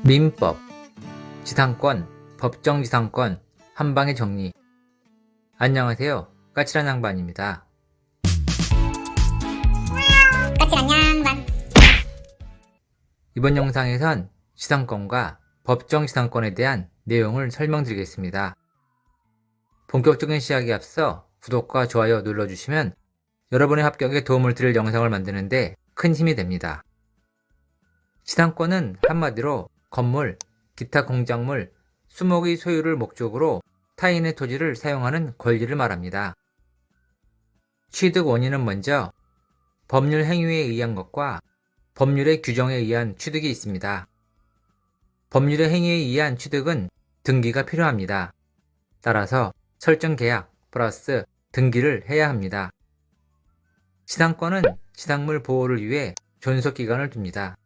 민법, 지상권, 법정지상권, 한방의 정리. 안녕하세요. 까칠한 양반입니다. 까칠한 양반. 이번 영상에선 지상권과 법정지상권에 대한 내용을 설명드리겠습니다. 본격적인 시작에 앞서 구독과 좋아요 눌러주시면 여러분의 합격에 도움을 드릴 영상을 만드는데 큰 힘이 됩니다. 지상권은 한마디로 건물, 기타 공작물, 수목의 소유를 목적으로 타인의 토지를 사용하는 권리를 말합니다. 취득 원인은 먼저 법률 행위에 의한 것과 법률의 규정에 의한 취득이 있습니다. 법률의 행위에 의한 취득은 등기가 필요합니다. 따라서 설정 계약 플러스 등기를 해야 합니다. 지상권은 지상물 보호를 위해 존속기간을 둡니다.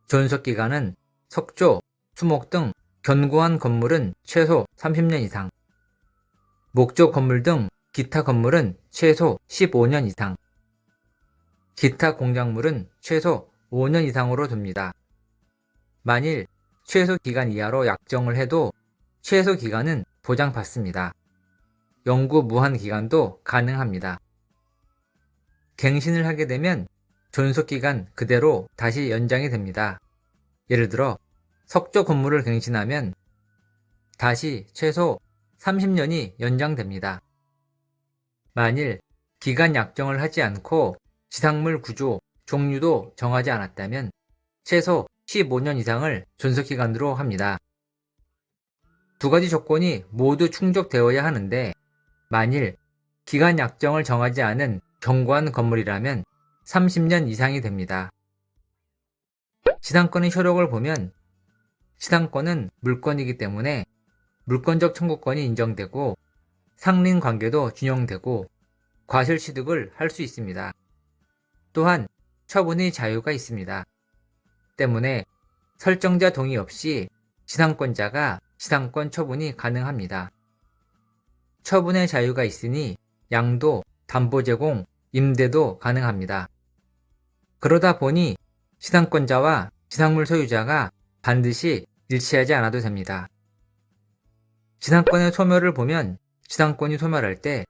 존속기간은 석조, 수목 등 견고한 건물은 최소 30년 이상, 목조 건물 등 기타 건물은 최소 15년 이상, 기타 공작물은 최소 5년 이상으로 둡니다. 만일 최소 기간 이하로 약정을 해도 최소 기간은 보장받습니다. 영구 무한 기간도 가능합니다. 갱신을 하게 되면 존속기간 그대로 다시 연장이 됩니다. 예를 들어 석조 건물을 갱신하면 다시 최소 30년이 연장됩니다. 만일 기간 약정을 하지 않고 지상물 구조, 종류도 정하지 않았다면 최소 15년 이상을 존속기간으로 합니다. 두 가지 조건이 모두 충족되어야 하는데 만일 기간 약정을 정하지 않은 견고한 건물이라면 30년 이상이 됩니다. 지상권의 효력을 보면 지상권은 물권이기 때문에 물권적 청구권이 인정되고 상린관계도 준용되고 과실취득을 할 수 있습니다. 또한 처분의 자유가 있습니다. 때문에 설정자 동의 없이 지상권자가 지상권 처분이 가능합니다. 처분의 자유가 있으니 양도, 담보 제공, 임대도 가능합니다. 그러다 보니 지상권자와 지상물 소유자가 반드시 일치하지 않아도 됩니다. 지상권의 소멸을 보면 지상권이 소멸할 때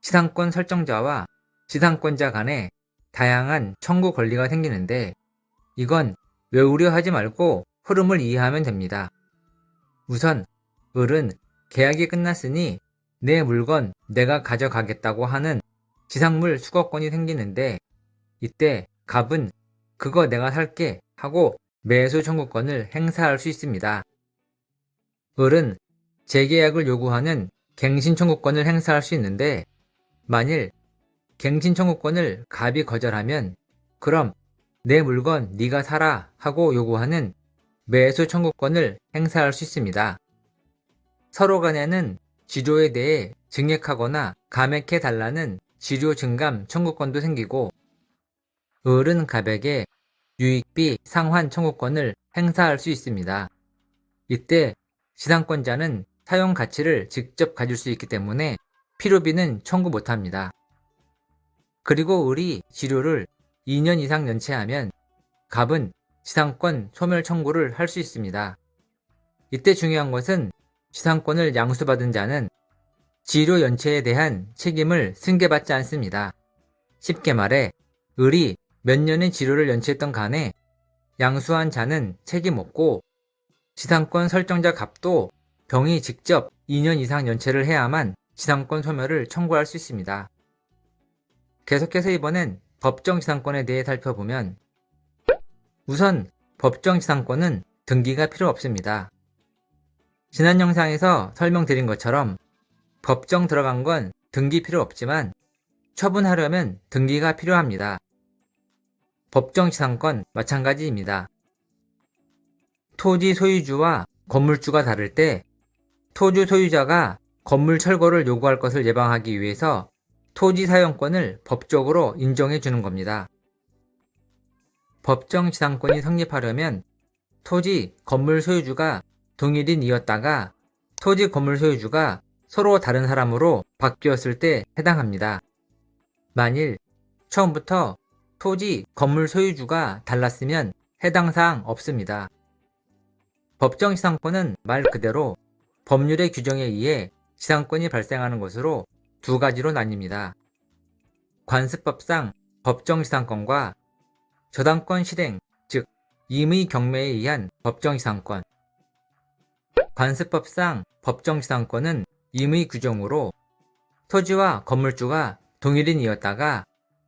지상권 설정자와 지상권자 간에 다양한 청구 권리가 생기는데 이건 외우려 하지 말고 흐름을 이해하면 됩니다. 우선 을은 계약이 끝났으니 내 물건 내가 가져가겠다고 하는 지상물 수거권이 생기는데 이때 갑은 그거 내가 살게 하고 매수 청구권을 행사할 수 있습니다. 을은 재계약을 요구하는 갱신 청구권을 행사할 수 있는데 만일 갱신 청구권을 갑이 거절하면 그럼 내 물건 네가 사라 하고 요구하는 매수 청구권을 행사할 수 있습니다. 서로 간에는 지료에 대해 증액하거나 감액해 달라는 지료 증감 청구권도 생기고 을은 갑에게 유익비 상환 청구권을 행사할 수 있습니다. 이때 지상권자는 사용 가치를 직접 가질 수 있기 때문에 필요비는 청구 못합니다. 그리고 을이 지료를 2년 이상 연체하면 갑은 지상권 소멸 청구를 할 수 있습니다. 이때 중요한 것은 지상권을 양수받은 자는 지료 연체에 대한 책임을 승계받지 않습니다. 쉽게 말해 을이 몇 년의 지료를 연체했던 간에 양수한 자는 책임 없고 지상권 설정자 갑도 병이 직접 2년 이상 연체를 해야만 지상권 소멸을 청구할 수 있습니다. 계속해서 이번엔 법정지상권에 대해 살펴보면 우선 법정지상권은 등기가 필요 없습니다. 지난 영상에서 설명드린 것처럼 법정 들어간 건 등기 필요 없지만 처분하려면 등기가 필요합니다. 법정지상권 마찬가지입니다. 토지 소유주와 건물주가 다를 때 토지 소유자가 건물 철거를 요구할 것을 예방하기 위해서 토지 사용권을 법적으로 인정해 주는 겁니다. 법정지상권이 성립하려면 토지, 건물 소유주가 동일인이었다가 토지, 건물 소유주가 서로 다른 사람으로 바뀌었을 때 해당합니다. 만일 처음부터 토지, 건물 소유주가 달랐으면 해당 사항 없습니다. 법정 지상권은 말 그대로 법률의 규정에 의해 지상권이 발생하는 것으로 두 가지로 나뉩니다. 관습법상 법정 지상권과 저당권 실행, 즉 임의 경매에 의한 법정 지상권. 관습법상 법정 지상권은 임의 규정으로 토지와 건물주가 동일인이었다가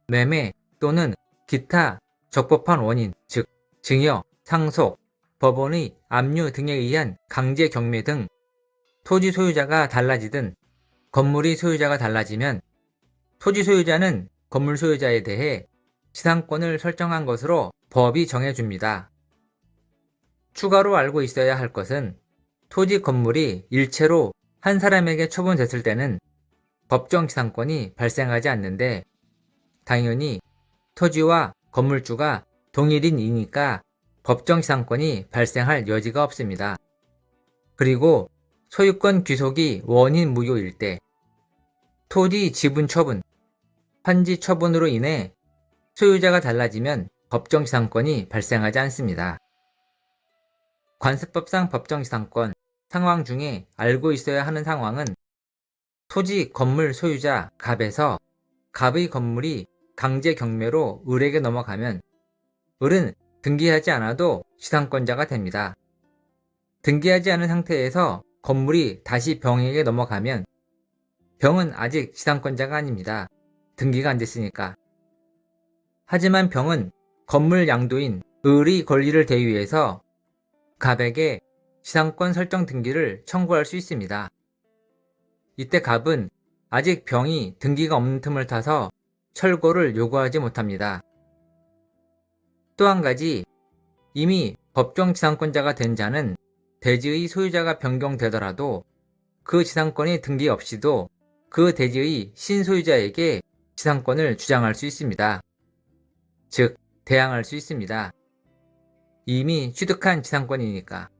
매매 또는 기타 적법한 원인, 즉 증여, 상속, 법원의 압류 등에 의한 강제 경매 등 토지 소유자가 달라지든 건물의 소유자가 달라지면 토지 소유자는 건물 소유자에 대해 지상권을 설정한 것으로 법이 정해줍니다. 추가로 알고 있어야 할 것은 토지 건물이 일체로 한 사람에게 처분됐을 때는 법정 지상권이 발생하지 않는데 당연히 토지와 건물주가 동일인이니까 법정 지상권이 발생할 여지가 없습니다. 그리고 소유권 귀속이 원인 무효일 때 토지 지분 처분, 환지 처분으로 인해 소유자가 달라지면 법정 지상권이 발생하지 않습니다. 관습법상 법정 지상권 상황 중에 알고 있어야 하는 상황은 토지 건물 소유자 갑에서 갑의 건물이 강제 경매로 을에게 넘어가면 을은 등기하지 않아도 지상권자가 됩니다. 등기하지 않은 상태에서 건물이 다시 병에게 넘어가면 병은 아직 지상권자가 아닙니다. 등기가 안 됐으니까. 하지만 병은 건물 양도인 을의 권리를 대위해서 갑에게 지상권 설정 등기를 청구할 수 있습니다. 이때 갑은 아직 병이 등기가 없는 틈을 타서 철거를 요구하지 못합니다. 또 한 가지, 이미 법정 지상권자가 된 자는 대지의 소유자가 변경되더라도 그 지상권의 등기 없이도 그 대지의 신소유자에게 지상권을 주장할 수 있습니다. 즉, 대항할 수 있습니다. 이미 취득한 지상권이니까.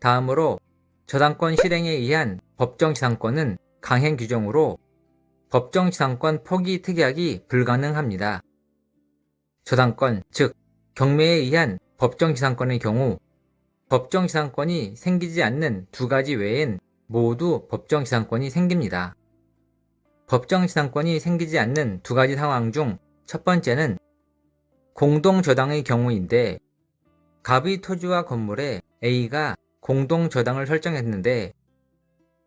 다음으로 저당권 실행에 의한 법정 지상권은 강행 규정으로 법정 지상권 포기 특약이 불가능합니다. 저당권, 즉 경매에 의한 법정 지상권의 경우 법정 지상권이 생기지 않는 두 가지 외엔 모두 법정 지상권이 생깁니다. 법정 지상권이 생기지 않는 두 가지 상황 중 첫 번째는 공동저당의 경우인데 갑의 토지와 건물에 A가 공동저당을 설정했는데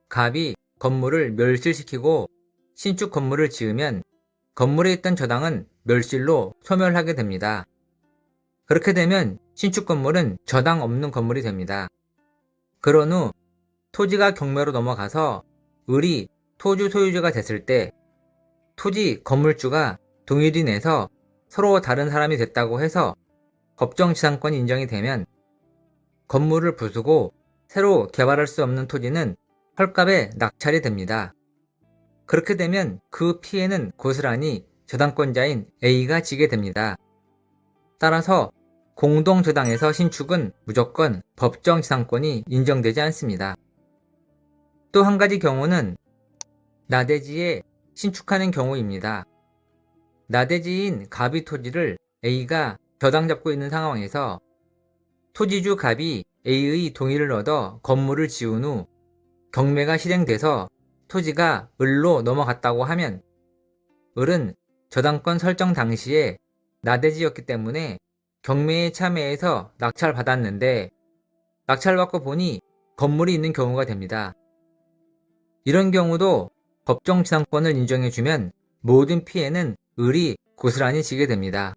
갑이 건물을 멸실시키고 신축 건물을 지으면 건물에 있던 저당은 멸실로 소멸하게 됩니다. 그렇게 되면 신축 건물은 저당 없는 건물이 됩니다. 그런 후 토지가 경매로 넘어가서 을이 토지 소유주가 됐을 때 토지 건물주가 동일인해서 서로 다른 사람이 됐다고 해서 법정 지상권이 인정이 되면 건물을 부수고 새로 개발할 수 없는 토지는 헐값에 낙찰이 됩니다. 그렇게 되면 그 피해는 고스란히 저당권자인 A가 지게 됩니다. 따라서 공동저당에서 신축은 무조건 법정 지상권이 인정되지 않습니다. 또 한 가지 경우는 나대지에 신축하는 경우입니다. 나대지인 갑의 토지를 A가 저당 잡고 있는 상황에서 토지주 갑이 A의 동의를 얻어 건물을 지은 후 경매가 실행돼서 토지가 을로 넘어갔다고 하면 을은 저당권 설정 당시에 나대지였기 때문에 경매에 참여해서 낙찰받았는데 낙찰받고 보니 건물이 있는 경우가 됩니다. 이런 경우도 법정 지상권을 인정해주면 모든 피해는 을이 고스란히 지게 됩니다.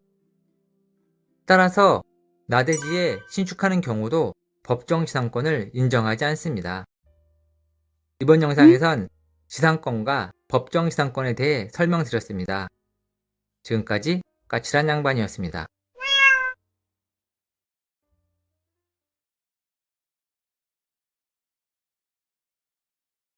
따라서 나대지에 신축하는 경우도 법정 지상권을 인정하지 않습니다. 이번 영상에선 지상권과 법정 지상권에 대해 설명드렸습니다. 지금까지 까칠한 양반이었습니다.